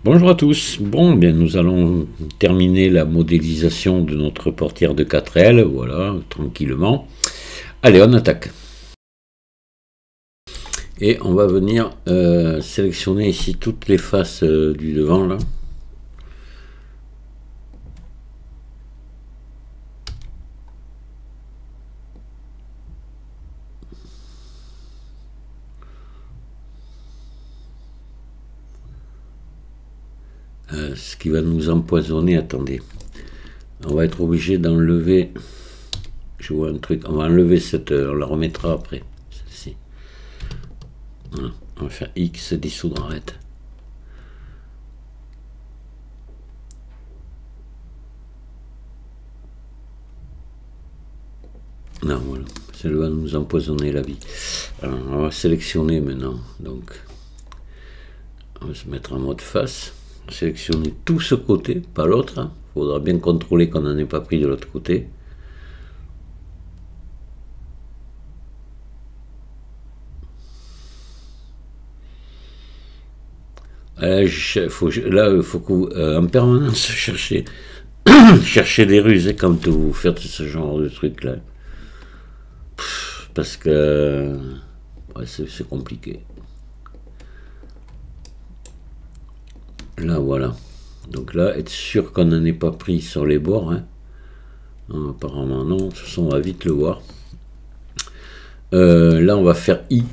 Bonjour à tous. Bon, bien, nous allons terminer la modélisation de notre portière de 4L, voilà, tranquillement. Allez, on attaque. Et on va venir sélectionner ici toutes les faces du devant, là. Ce qui va nous empoisonner, attendez. On va être obligé d'enlever, je vois un truc, on va enlever cette, on la remettra après, celle-ci. Voilà, on va faire X, dissoudre, arrête. Non, voilà, ça va nous empoisonner la vie. Alors, on va sélectionner maintenant, donc, on va se mettre en mode face. Sélectionner tout ce côté, pas l'autre. Hein. Faudra bien contrôler qu'on n'en ait pas pris de l'autre côté. Là, il faut que en permanence chercher des ruses quand vous faites ce genre de truc là. Parce que ouais, c'est compliqué. Là, voilà. Donc là, être sûr qu'on n'en ait pas pris sur les bords. Hein. Non, apparemment, non. De toute façon, on va vite le voir. Là, on va faire I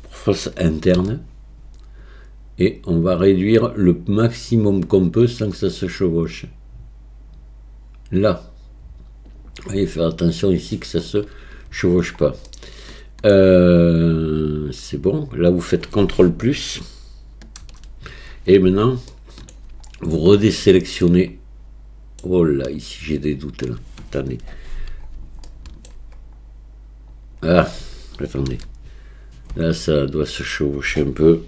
pour face interne. Et on va réduire le maximum qu'on peut sans que ça se chevauche. Là. Vous voyez, faire attention ici que ça se chevauche pas. C'est bon. Là, vous faites CTRL+. Et maintenant, vous redésélectionnez. Oh là, ici j'ai des doutes là. Attendez. Ah, attendez. Là, ça doit se chevaucher un peu.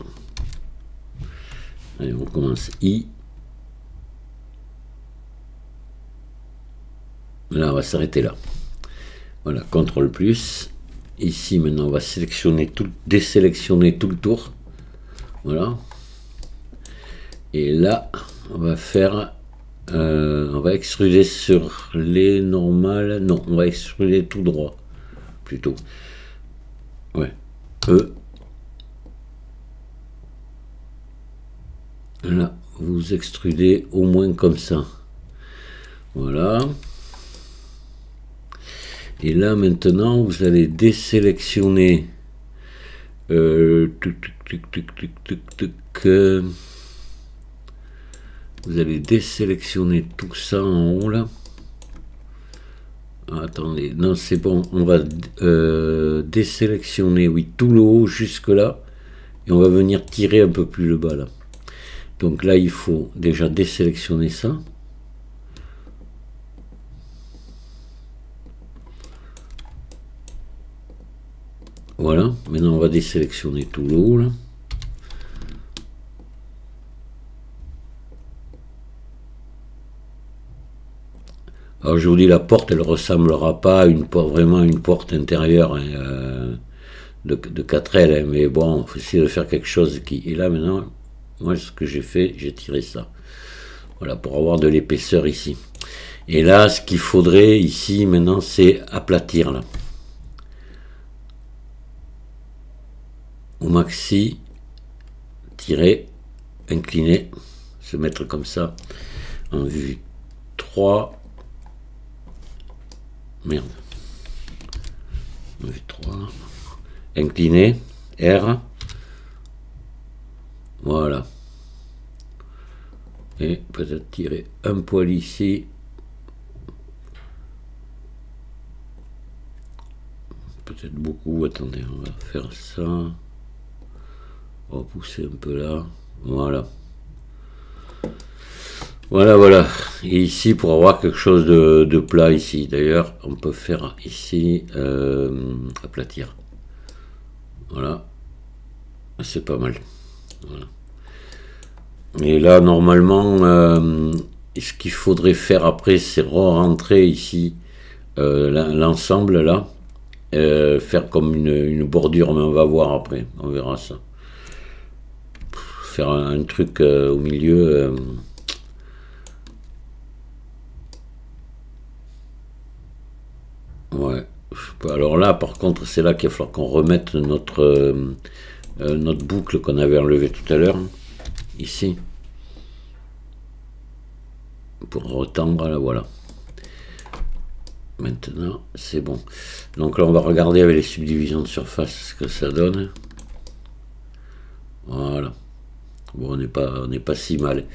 Allez, on commence I. Là, on va s'arrêter là. Voilà, CTRL+. Ici, maintenant, on va sélectionner tout, désélectionner tout le tour. Voilà. Et là, on va faire, on va extruder sur les normales. Non, on va extruder tout droit, plutôt. Ouais. Là, vous extrudez au moins comme ça. Voilà. Et là, maintenant, vous allez désélectionner. Vous allez désélectionner tout ça en haut là. Attendez, non c'est bon, on va désélectionner, oui, tout le haut jusque là. Et on va venir tirer un peu plus le bas là. Donc là il faut déjà désélectionner ça. Voilà, maintenant on va désélectionner tout le haut là. Alors je vous dis, la porte, elle ressemblera pas à une porte, vraiment une porte intérieure hein, de 4L, hein, mais bon, il faut essayer de faire quelque chose qui... Et là maintenant, moi ce que j'ai fait, j'ai tiré ça. Voilà, pour avoir de l'épaisseur ici. Et là, ce qu'il faudrait ici maintenant, c'est aplatir là. Au maxi, tirer, incliner, se mettre comme ça, en vue 3. Merde. Vue 3. Incliner, R. Voilà. Et peut-être tirer un poil ici. Peut-être beaucoup. Attendez, on va faire ça. On va pousser un peu là. Voilà. Voilà, voilà. Et ici, pour avoir quelque chose de plat ici. D'ailleurs, on peut faire ici aplatir. Voilà. C'est pas mal. Voilà. Et là, normalement, ce qu'il faudrait faire après, c'est re-rentrer ici l'ensemble là. Faire comme une bordure, mais on va voir après. On verra ça. faire un truc au milieu. Ouais. Alors là, par contre, c'est là qu'il va falloir qu'on remette notre boucle qu'on avait enlevée tout à l'heure, ici, pour retendre, là, voilà. Maintenant, c'est bon. Donc là, on va regarder avec les subdivisions de surface ce que ça donne. Voilà. Bon, on n'est pas si mal.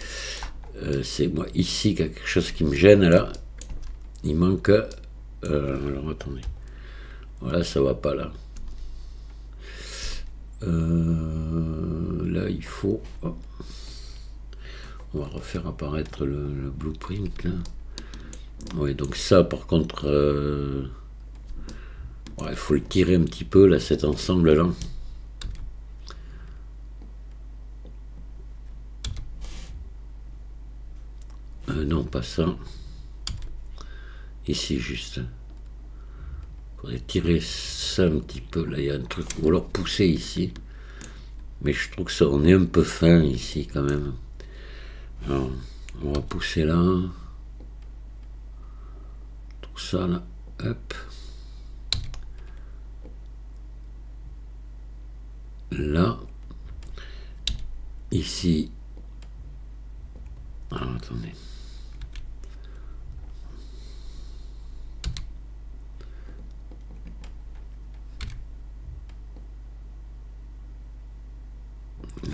C'est moi ici quelque chose qui me gêne, là. Il manque... alors, attendez. Voilà, ça va pas, là. Là, il faut... Oh. On va refaire apparaître le blueprint, là. Oui, donc ça, par contre... ouais, il faut le tirer un petit peu, là, cet ensemble-là. Non, pas ça. Ici, juste. Il faudrait tirer ça un petit peu. Là, il y a un truc. Ou alors pousser ici. Mais je trouve que ça, on est un peu fin ici, quand même. Alors, on va pousser là. Tout ça, là. Hop. Là. Ici. Alors, attendez.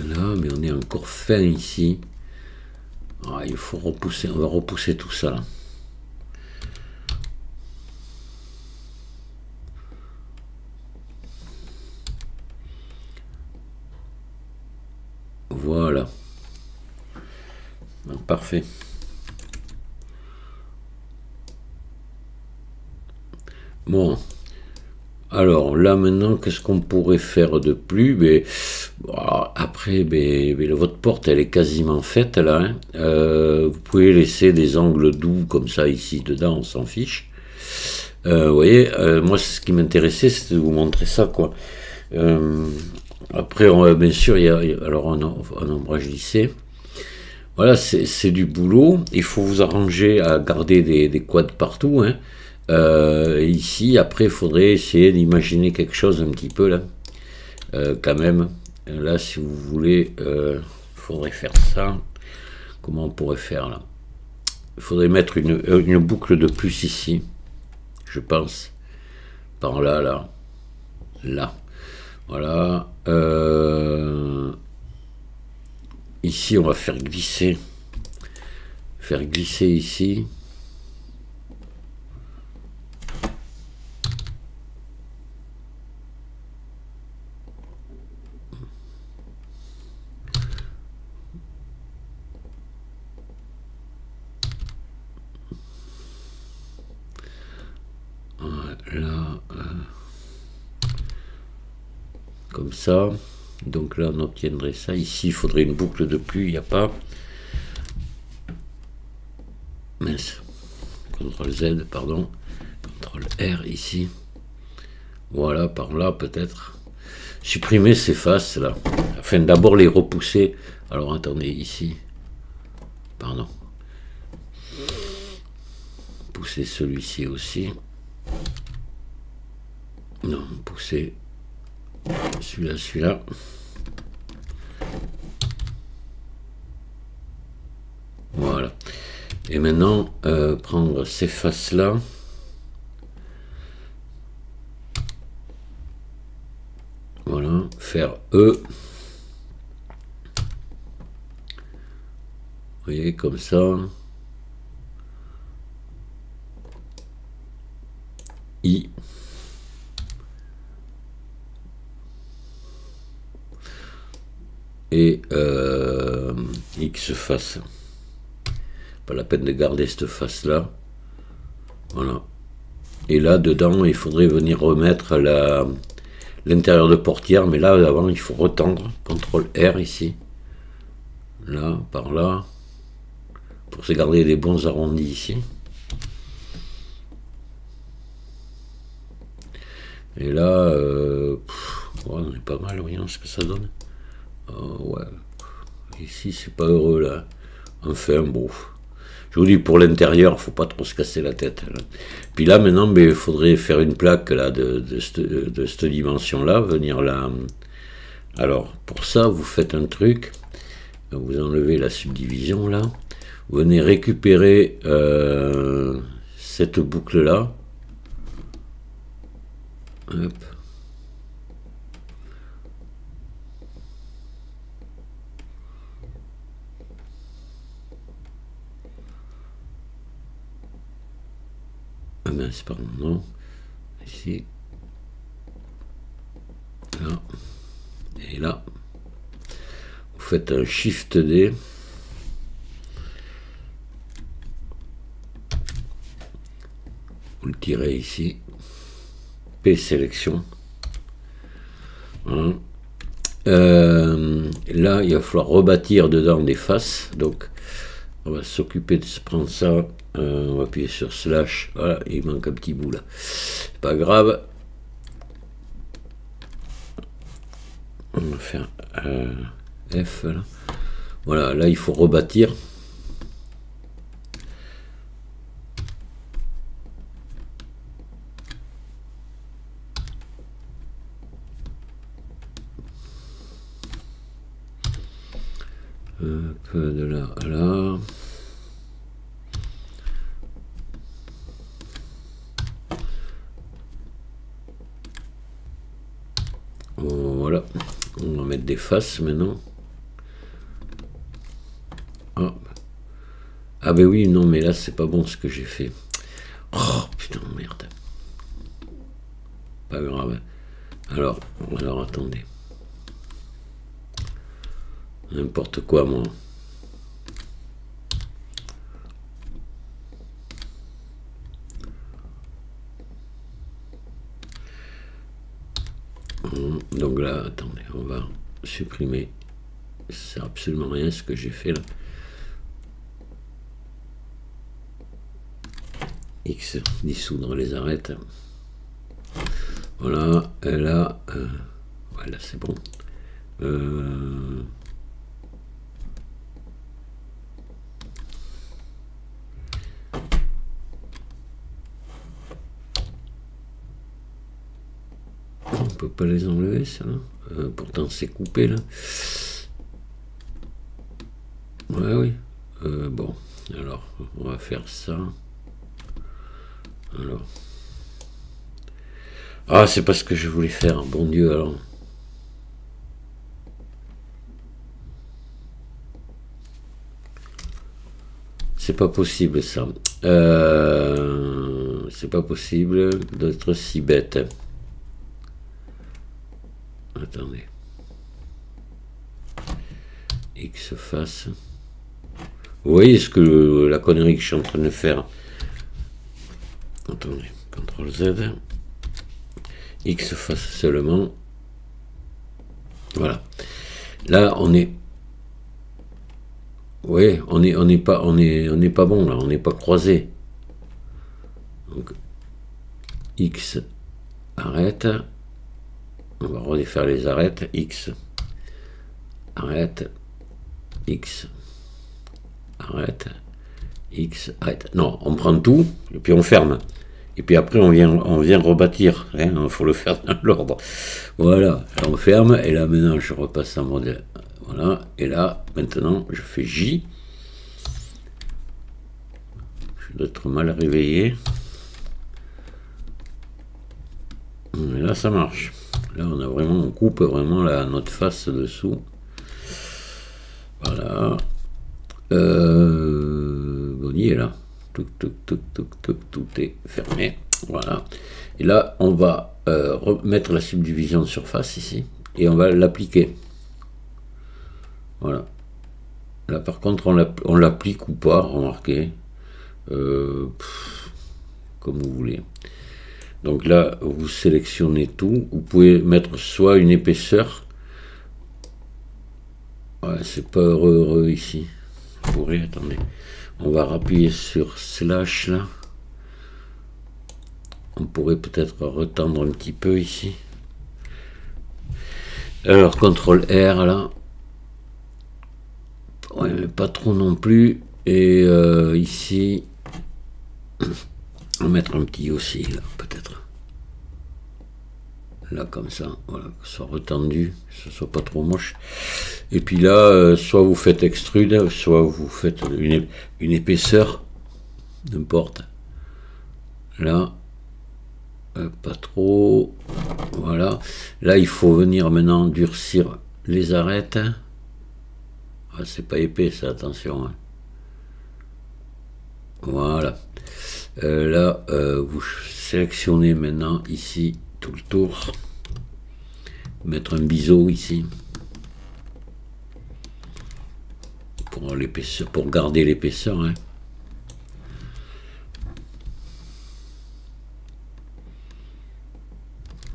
Là, mais on est encore fin ici. Ah, il faut repousser, on va repousser tout ça là. Voilà. Donc, parfait. Bon. Alors là maintenant, qu'est-ce qu'on pourrait faire de plus? Mais après, votre porte elle est quasiment faite là. Hein. Vous pouvez laisser des angles doux comme ça ici dedans, on s'en fiche. Vous voyez, moi ce qui m'intéressait, c'était de vous montrer ça quoi. Après, bien sûr, il y a alors un ombrage lissé. Voilà, c'est du boulot. Il faut vous arranger à garder des quads partout. Hein. Ici, après, il faudrait essayer d'imaginer quelque chose un petit peu là, quand même. Là, si vous voulez, il faudrait faire ça. Comment on pourrait faire là? Il faudrait mettre une boucle de plus ici, je pense. Par là, là, là. Voilà. Ici, on va faire glisser. Faire glisser ici. Là, comme ça. Donc là, on obtiendrait ça. Ici, il faudrait une boucle de plus. Il n'y a pas. Mince. CTRL Z, pardon. CTRL R ici. Voilà, par là, peut-être. Supprimer ces faces là. Afin d'abord les repousser. Alors, attendez, ici. Pardon. Pousser celui-ci aussi. Non, pousser celui-là. Voilà. Et maintenant, prendre ces faces-là. Voilà, faire E. Vous voyez, comme ça. I. Et X face. Pas la peine de garder cette face là. Voilà. Et là dedans il faudrait venir remettre l'intérieur de portière, mais là avant il faut retendre. CTRL R ici. Là, par là. Pour se garder des bons arrondis ici. Et là, on est pas mal, voyons ce que ça donne. Ouais, Ici, c'est pas heureux, là. Enfin, bon. Je vous dis, pour l'intérieur, faut pas trop se casser la tête. Là. Puis là, maintenant, il faudrait faire une plaque là, de cette dimension-là, venir là. Alors, pour ça, vous faites un truc. Vous enlevez la subdivision, là. Vous venez récupérer cette boucle-là. Hop. Ah mince, pardon, non. Ici. Là. Et là. Vous faites un Shift D. Vous le tirez ici. P sélection. Voilà. Là, il va falloir rebâtir dedans des faces. Donc, on va s'occuper de se prendre ça. On va appuyer sur slash. Voilà, il manque un petit bout là. C'est pas grave. On va faire F là. Voilà, là il faut rebâtir. De là à là. Voilà, on va mettre des faces maintenant. Ah, ah ben oui, non, mais là c'est pas bon ce que j'ai fait. Oh putain, merde. Pas grave. Alors attendez. N'importe quoi, moi. Donc là, attendez, on va supprimer. Ça sert absolument rien ce que j'ai fait là. X, dissoudre les arêtes. Voilà, et là, voilà, c'est bon. On peut pas les enlever, ça. Pourtant, c'est coupé là. Ouais, oui. Bon, alors, on va faire ça. Alors. Ah, c'est pas ce que je voulais faire, bon Dieu, alors. C'est pas possible, ça. C'est pas possible d'être si bête. Attendez. X face. Vous voyez ce que la connerie que je suis en train de faire. Attendez. CTRL Z. X face seulement. Voilà. Là, on est. Oui, on n'est pas bon là. On n'est pas croisé. Donc X arrête. On va refaire les arêtes. X arrête. X arrête. X arrête. Non, on prend tout et puis on ferme. Et puis après on vient rebâtir. Hein, faut le faire dans l'ordre. Voilà. On ferme et là maintenant je repasse en mode. Voilà. Et là maintenant je fais J. Je dois être mal réveillé. Et là ça marche. Là on a vraiment, on coupe vraiment notre face dessous. Voilà. Bonnie est là. Tout est fermé. Voilà. Et là on va remettre la subdivision de surface ici. Et on va l'appliquer. Voilà. Là par contre on l'applique ou pas, remarquez. Comme vous voulez. Donc là, vous sélectionnez tout. Vous pouvez mettre soit une épaisseur. Ouais, c'est pas heureux ici. Vous pourrez, attendez. On va appuyer sur slash là. On pourrait peut-être retendre un petit peu ici. Alors, CTRL R là. Ouais, mais pas trop non plus. Et ici, on va mettre un petit aussi, là, peut-être. Là, comme ça, voilà, que ce soit retendu, que ce soit pas trop moche. Et puis là, soit vous faites extrude, soit vous faites une épaisseur, n'importe. Là, pas trop. Voilà. Là, il faut venir maintenant durcir les arêtes. Ah, c'est pas épais, ça, attention. Hein. Voilà. Là, vous sélectionnez maintenant ici tout le tour. Mettre un biseau ici. Pour l'épaisseur, pour garder l'épaisseur. Hein.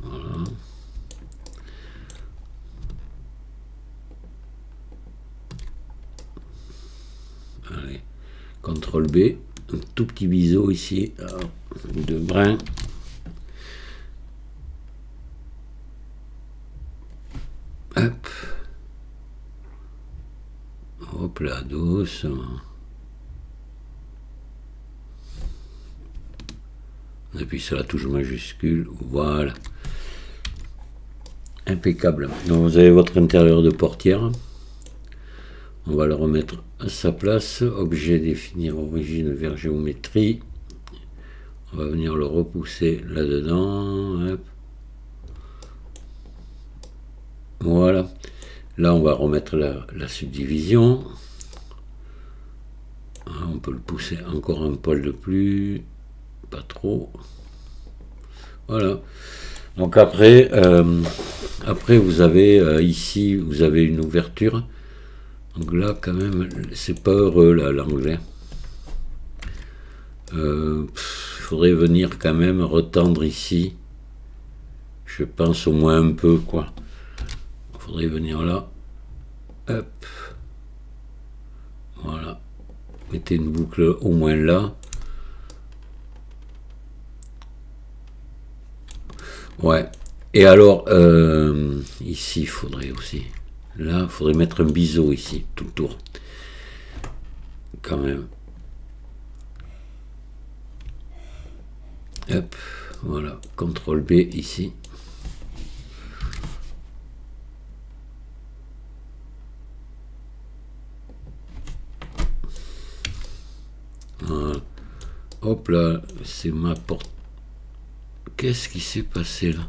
Voilà. Allez. CTRL B. Un tout petit biseau ici. De brin. Hop. Hop là, doucement. On appuie sur la touche majuscule. Voilà. Impeccable. Donc vous avez votre intérieur de portière. On va le remettre à sa place. Objet définir origine vers géométrie. On va venir le repousser là-dedans. Hop. Voilà. Là, on va remettre la subdivision. On peut le pousser encore un poil de plus. Pas trop. Voilà. Donc après vous avez ici, vous avez une ouverture. Donc là, quand même, c'est pas heureux, là, l'anglais. Il faudrait venir quand même retendre ici. Je pense au moins un peu, quoi. Il faudrait venir là. Hop. Voilà. Mettez une boucle au moins là. Ouais. Et alors, ici, il faudrait aussi. Là, il faudrait mettre un biseau ici, tout le tour. Quand même. Hop. Voilà. CTRL B ici. Voilà. Hop là, c'est ma porte. Qu'est-ce qui s'est passé là?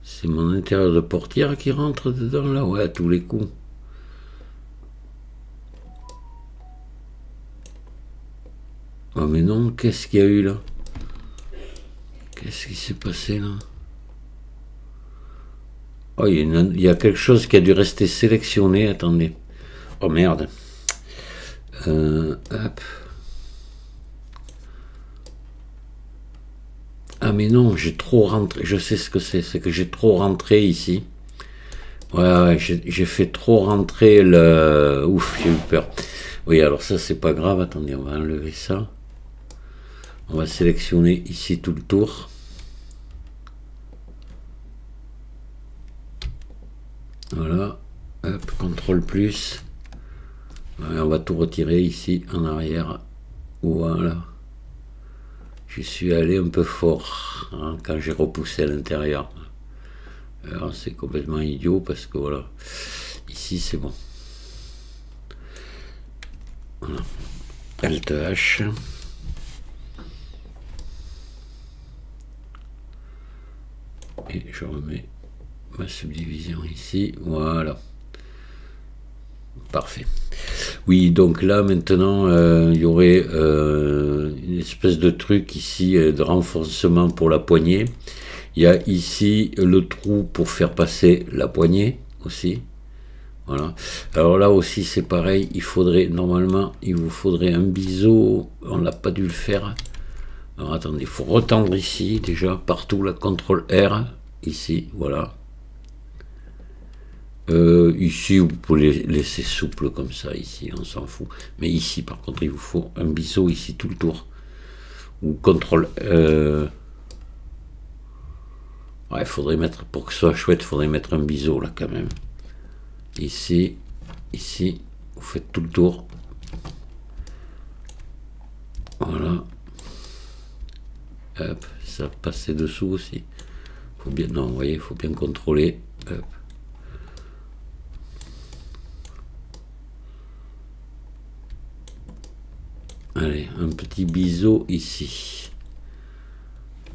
C'est mon intérieur de portière qui rentre dedans là? Ouais, à tous les coups. Oh mais non, qu'est-ce qu'il y a eu là? Qu'est-ce qui s'est passé là? Oh, il y a quelque chose qui a dû rester sélectionné, attendez. Oh merde. Hop. Ah mais non, j'ai trop rentré, je sais ce que c'est que j'ai trop rentré ici. Ouais, j'ai fait trop rentrer le... Ouf, j'ai eu peur. Oui, alors ça c'est pas grave, attendez, on va enlever ça. On va sélectionner ici tout le tour. Voilà, hop, CTRL plus. Ouais, on va tout retirer ici en arrière. Voilà. Je suis allé un peu fort hein, quand j'ai repoussé à l'intérieur. Alors c'est complètement idiot parce que voilà, ici c'est bon. Voilà. Alt H. Et je remets ma subdivision ici. Voilà. Parfait. Oui, donc là maintenant il y aurait une espèce de truc ici de renforcement pour la poignée. Il y a ici le trou pour faire passer la poignée aussi. Voilà. Alors là aussi c'est pareil, il faudrait normalement il vous faudrait un biseau. On n'a pas dû le faire. Alors attendez, il faut retendre ici déjà partout la CTRL R ici, voilà. Ici vous pouvez laisser souple comme ça ici, on s'en fout. Mais ici par contre il vous faut un biseau ici tout le tour. Ou CTRL. Ouais, il faudrait mettre pour que ce soit chouette, il faudrait mettre un biseau là quand même. Ici, ici, vous faites tout le tour. Voilà. Hop, ça passe dessous aussi. Faut bien, non, vous voyez, il faut bien contrôler. Hop. Allez, un petit biseau ici.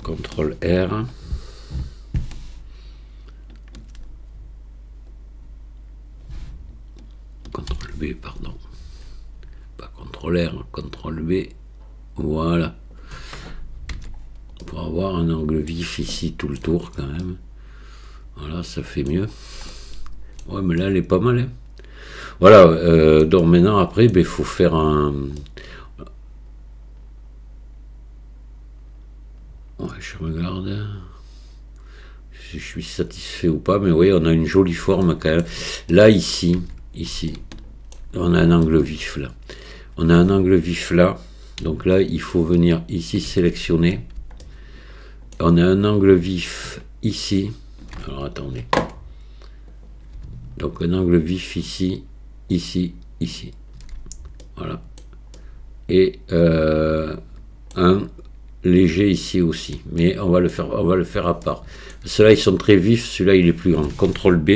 CTRL R. CTRL B, pardon. Pas CTRL R, CTRL B. Voilà. Pour avoir un angle vif ici tout le tour quand même. Voilà, ça fait mieux. Ouais, mais là, elle est pas mal. Hein. Voilà, donc maintenant, après, il faut faire un... Ouais, je regarde si je suis satisfait ou pas, mais oui, on a une jolie forme quand même. Là, ici, on a un angle vif là. On a un angle vif là. Donc là, il faut venir ici sélectionner. On a un angle vif ici. Alors attendez. Donc un angle vif ici, ici, ici. Voilà. Et un léger ici aussi. Mais on va le faire à part. Ceux-là, ils sont très vifs. Celui-là, il est plus grand. CTRL B.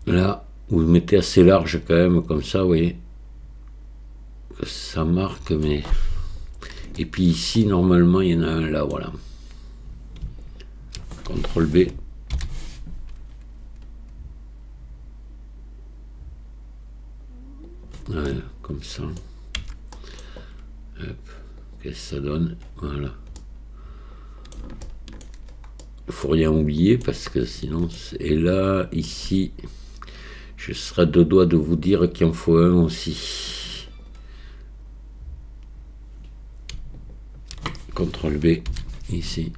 Là, vous le mettez assez large quand même, comme ça, vous voyez. Que ça marque, mais... Et puis ici, normalement, il y en a un là, voilà. CTRL B. Voilà, comme ça. Hop. Qu'est-ce que ça donne? Voilà. Il faut rien oublier parce que sinon... Et là, ici, je serai de doigts de vous dire qu'il en faut un aussi. CTRL B, ici.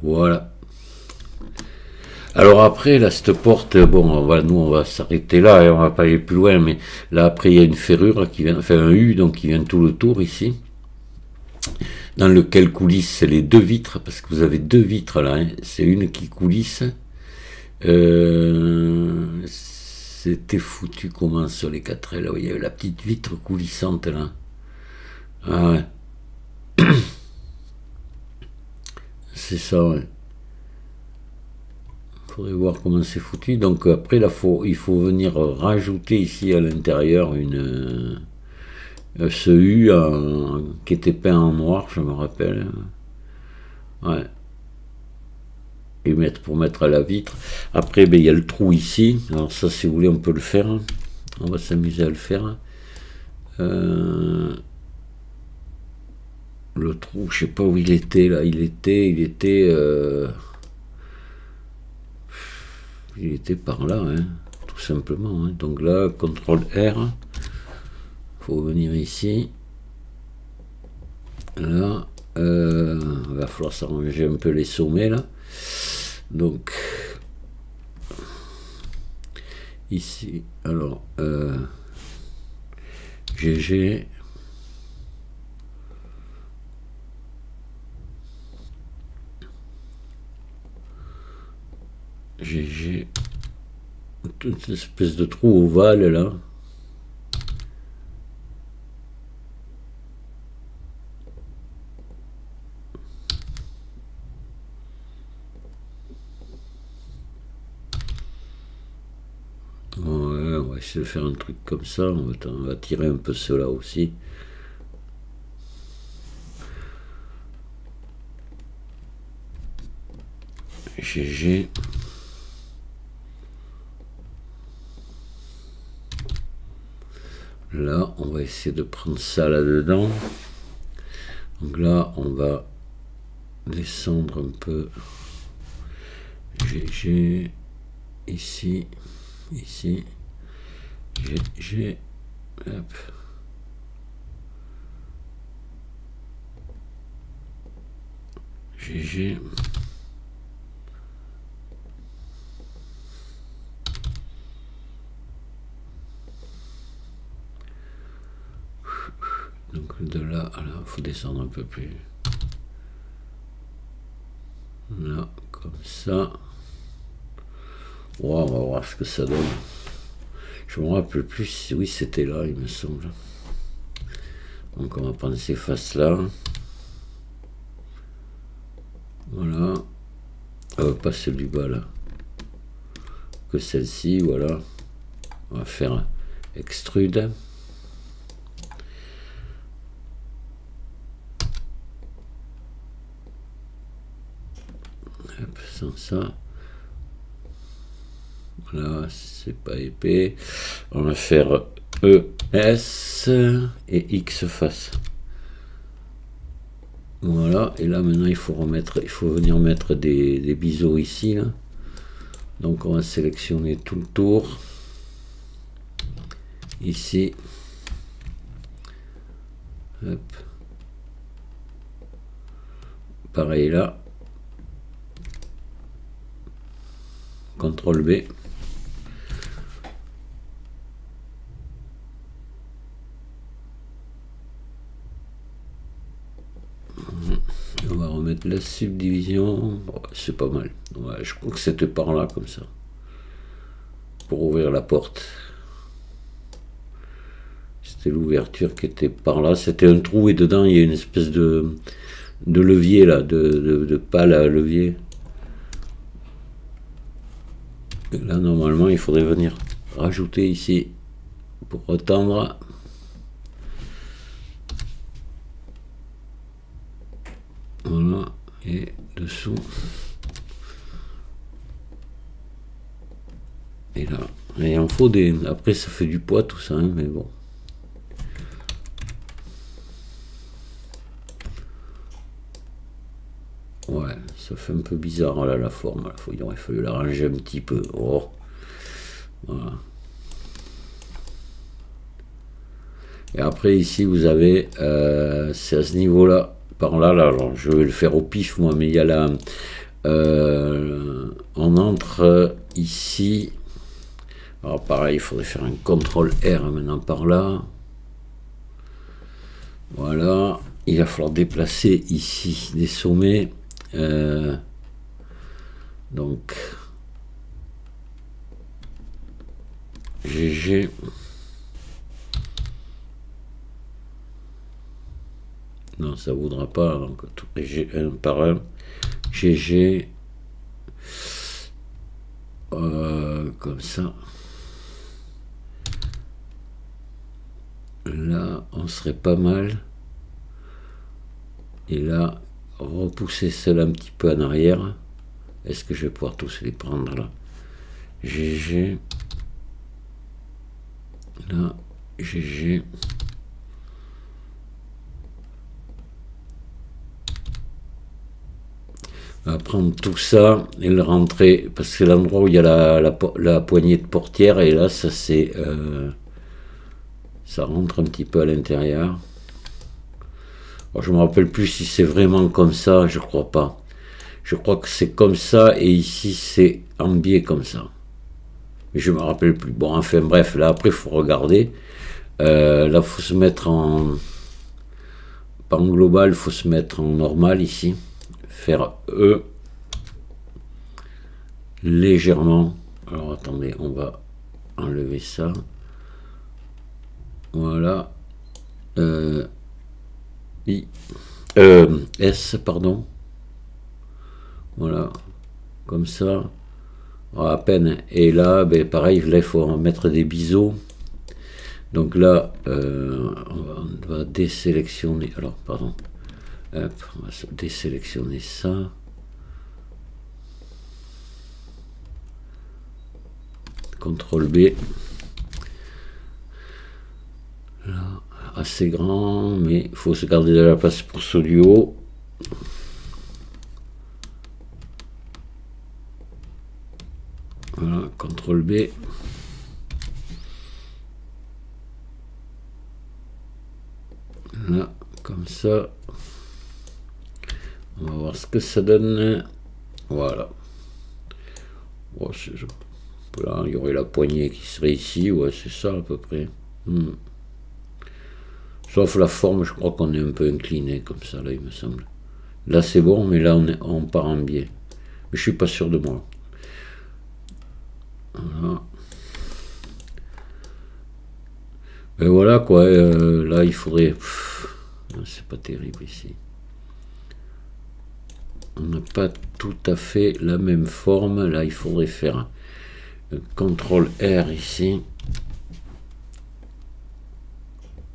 Voilà. Alors après, là, cette porte, bon, nous, on va s'arrêter là, et on va pas aller plus loin, mais là, après, il y a une ferrure qui vient, enfin, un U, donc qui vient tout le tour, ici, dans lequel coulissent les deux vitres, parce que vous avez deux vitres, là, hein. C'est une qui coulisse, c'était foutu comment sur les 4L, là, il y a la petite vitre coulissante, là. Ah ouais. C'est ça, ouais. Faudrait voir comment c'est foutu. Donc après, là, il faut venir rajouter ici à l'intérieur ce U qui était peint en noir, je me rappelle. Ouais. Et pour mettre à la vitre. Après, ben, il y a le trou ici. Alors ça, si vous voulez, on peut le faire. On va s'amuser à le faire. Le trou, je sais pas où il était là. Il était par là, hein, tout simplement. Hein. Donc là, CTRL R. Faut venir ici. Là, il va falloir s'arranger un peu les sommets là. Donc ici, alors GG. GG. Toute cette espèce de trou ovale là. Ouais, on va essayer de faire un truc comme ça. On va tirer un peu cela aussi. GG. Là, on va essayer de prendre ça là-dedans. Donc là, on va descendre un peu. GG. Ici. Ici. GG. Hop. GG. Donc de là à faut descendre un peu plus. Là, comme ça. Wow, on va voir ce que ça donne. Je me rappelle plus, oui c'était là il me semble. Donc on va prendre ces faces là. Voilà. Pas celle du bas là. Que celle-ci, voilà. On va faire extrude. Hop, sans ça. Voilà, c'est pas épais. On va faire ES et X face. Voilà, et là maintenant il faut venir mettre des biseaux ici là. Donc on va sélectionner tout le tour. Ici. Hop. Pareil là. CTRL B. On va remettre la subdivision. Oh, c'est pas mal. Ouais, je crois que c'était par là comme ça. Pour ouvrir la porte. C'était l'ouverture qui était par là. C'était un trou et dedans il y a une espèce de levier là, de pale à levier. Et là normalement il faudrait venir rajouter ici pour retendre. Voilà, et dessous. Et là, il en faut des. Après, ça fait du poids tout ça, hein, mais bon. Ouais, ça fait un peu bizarre là la forme. Il aurait fallu l'arranger un petit peu. Oh. Voilà. Et après, ici, vous avez. C'est à ce niveau-là. Par là, alors je vais le faire au pif moi, mais il y a là, on entre ici. Alors pareil, il faudrait faire un CTRL R maintenant par là. Voilà, il va falloir déplacer ici des sommets. Donc GG. Non, ça voudra pas. Donc, un par un. GG. Comme ça. Là, on serait pas mal. Et là, repousser cela un petit peu en arrière. Est-ce que je vais pouvoir tous les prendre là? GG. Là, GG. On va prendre tout ça et le rentrer, parce que c'est l'endroit où il y a la poignée de portière, et là ça c'est ça rentre un petit peu à l'intérieur. Je me rappelle plus si c'est vraiment comme ça, je crois pas. Je crois que c'est comme ça, et ici c'est en biais comme ça. Mais je me rappelle plus. Bon, enfin bref, là après il faut regarder. Là il faut se mettre en... Pas en global, il faut se mettre en normal ici. Faire E légèrement. Alors attendez, on va enlever ça. Voilà. S, pardon. Voilà. Comme ça. Alors, à peine. Et là, ben, pareil, là, il faut en mettre des biseaux. Donc là, on va désélectionner. Alors, pardon. Hop, on va désélectionner ça. CTRL B. Là, assez grand, mais il faut se garder de la place pour ceux du haut. Voilà, CTRL B. Là, comme ça. On va voir ce que ça donne. Voilà. Oh, là, il y aurait la poignée qui serait ici. Ouais, c'est ça à peu près. Sauf la forme, je crois qu'on est un peu incliné comme ça, là, il me semble. Là, c'est bon, mais là, on part en biais. Mais je suis pas sûr de moi. Voilà. Et voilà, quoi. Là, il faudrait... C'est pas terrible, ici. On n'a pas tout à fait la même forme. Là, il faudrait faire un CTRL R, ici.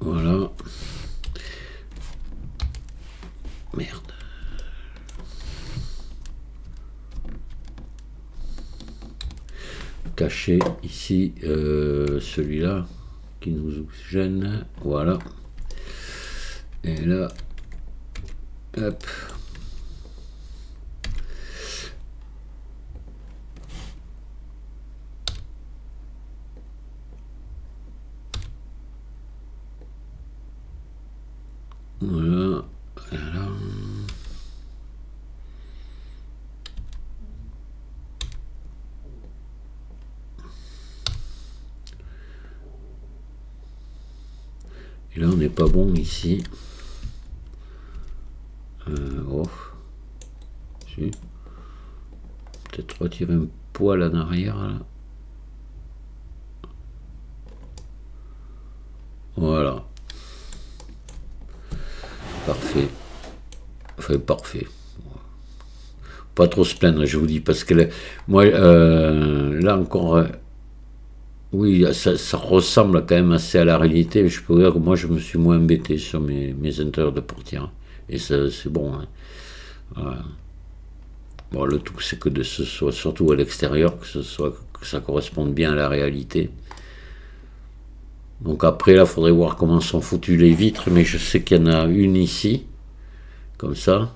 Voilà. Merde. Cacher ici celui-là qui nous gêne. Voilà. Et là, hop. Voilà. Voilà. Et là, on n'est pas bon ici. Oh. Si. Peut-être retirer un poil en arrière, là. Voilà. Parfait. Enfin, parfait. Pas trop se plaindre, je vous dis, parce que moi, là encore, oui, ça ressemble quand même assez à la réalité, mais je peux vous dire que moi, je me suis moins embêté sur mes intérieurs de portière. Et ça, c'est bon. Hein. Voilà. Bon, le tout, c'est que ce soit surtout à l'extérieur, que ça corresponde bien à la réalité. Donc après, là, il faudrait voir comment sont foutues les vitres, mais je sais qu'il y en a une ici, comme ça,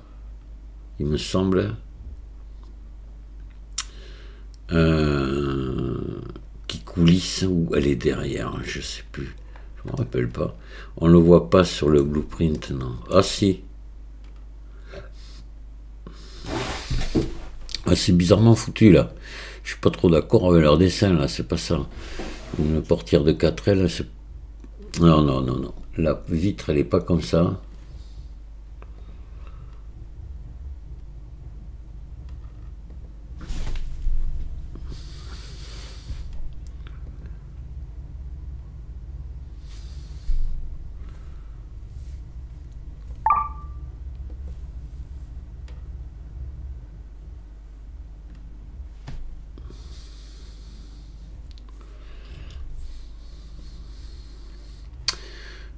il me semble, qui coulisse, ou elle est derrière, je sais plus, je me rappelle pas. On le voit pas sur le blueprint, non. Ah si. Ah, c'est bizarrement foutu, là. Je suis pas trop d'accord avec leur dessin, là, c'est pas ça. Une portière de 4L, c'est... Non, non, non, non. La vitre, elle est pas comme ça.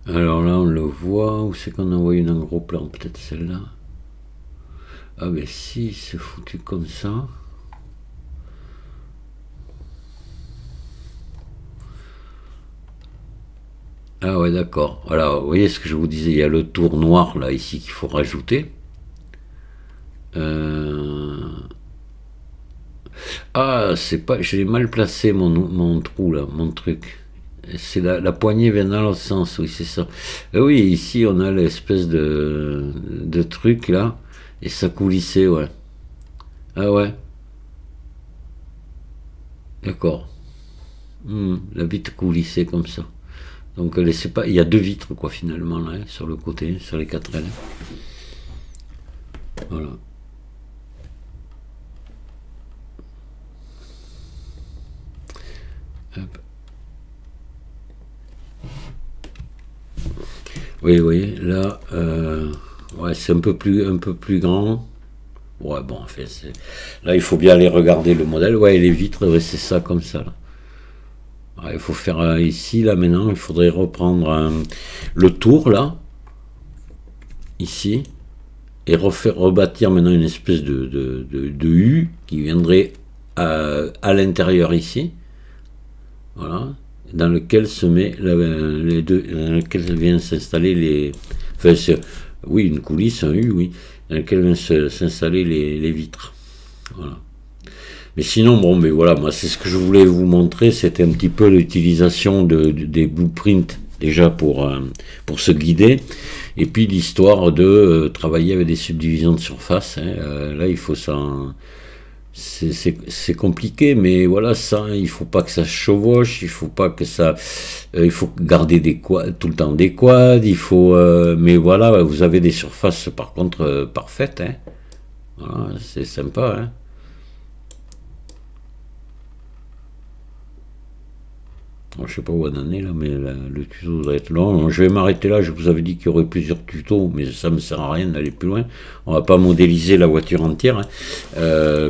Alors là, on le voit. Où c'est qu'on a envoyé un gros plan? Peut-être celle-là. Ah, mais si, c'est foutu comme ça. Ah ouais, d'accord. Voilà, vous voyez ce que je vous disais, il y a le tour noir, là, ici, qu'il faut rajouter. Ah, c'est pas... J'ai mal placé mon trou, là, mon truc. C'est la poignée vient dans l'autre sens, oui, c'est ça. Oui, ici, on a l'espèce de truc, là, et ça coulissait, ouais. Ah ouais. D'accord. La vitre coulissait comme ça. Donc, c'est pas... il y a deux vitres, quoi, finalement, là, sur le côté, sur les 4 ailes. Voilà. Hop. Oui, vous voyez, là, ouais, c'est un peu plus grand. Ouais, bon, en fait, là, il faut bien aller regarder le modèle. Ouais, les vitres, ouais, c'est ça, comme ça, là. Ouais, il faut faire ici, là, maintenant, il faudrait reprendre le tour, là, ici, et rebâtir maintenant une espèce de U qui viendrait à l'intérieur, ici. Voilà. Dans lequel se met les deux, dans lequel viennent s'installer les... Enfin, oui, une coulisse, un U, oui, dans lequel viennent s'installer les vitres. Voilà. Mais sinon, bon, mais voilà, moi, c'est ce que je voulais vous montrer, c'était un petit peu l'utilisation des blueprints, déjà pour se guider, et puis l'histoire de travailler avec des subdivisions de surface. Hein. Là, il faut c'est compliqué, mais voilà, ça, il faut pas que ça se chevauche, il faut pas que ça, il faut garder des quads, tout le temps des quads, il faut, mais voilà, vous avez des surfaces par contre parfaites, hein. Voilà, c'est sympa, hein. Je sais pas où on en est là, mais le tuto doit être long. Je vais m'arrêter là. Je vous avais dit qu'il y aurait plusieurs tutos, mais ça me sert à rien d'aller plus loin. On va pas modéliser la voiture entière, hein.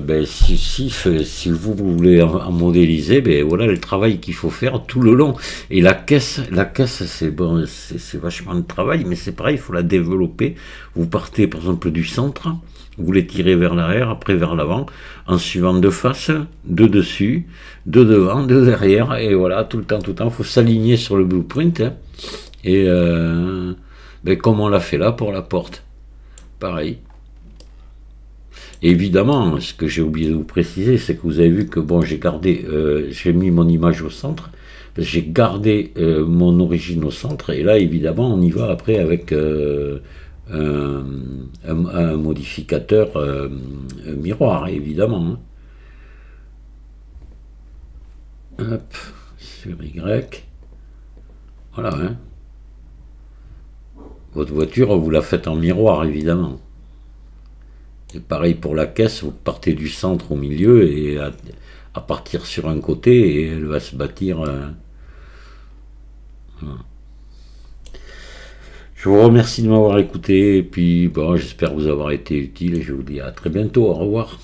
Ben, si vous voulez en modéliser, ben voilà le travail qu'il faut faire tout le long. Et la caisse, c'est bon, c'est vachement de travail, mais c'est pareil, il faut la développer. Vous partez par exemple du centre, vous les tirez vers l'arrière, après vers l'avant, en suivant deux faces, deux dessus, deux devant, deux derrière, et voilà, tout le temps, il faut s'aligner sur le blueprint, hein. Et ben, comme on l'a fait là pour la porte, pareil. Et évidemment, ce que j'ai oublié de vous préciser, c'est que vous avez vu que bon, j'ai mis mon image au centre, j'ai gardé mon origine au centre, et là, évidemment, on y va après avec un modificateur miroir, évidemment, hein. Hop, sur Y. Voilà, hein. Votre voiture, vous la faites en miroir, évidemment. Et pareil pour la caisse, vous partez du centre au milieu et à partir sur un côté, et elle va se bâtir. Voilà. Je vous remercie de m'avoir écouté, et puis bon, j'espère vous avoir été utile, et je vous dis à très bientôt, au revoir.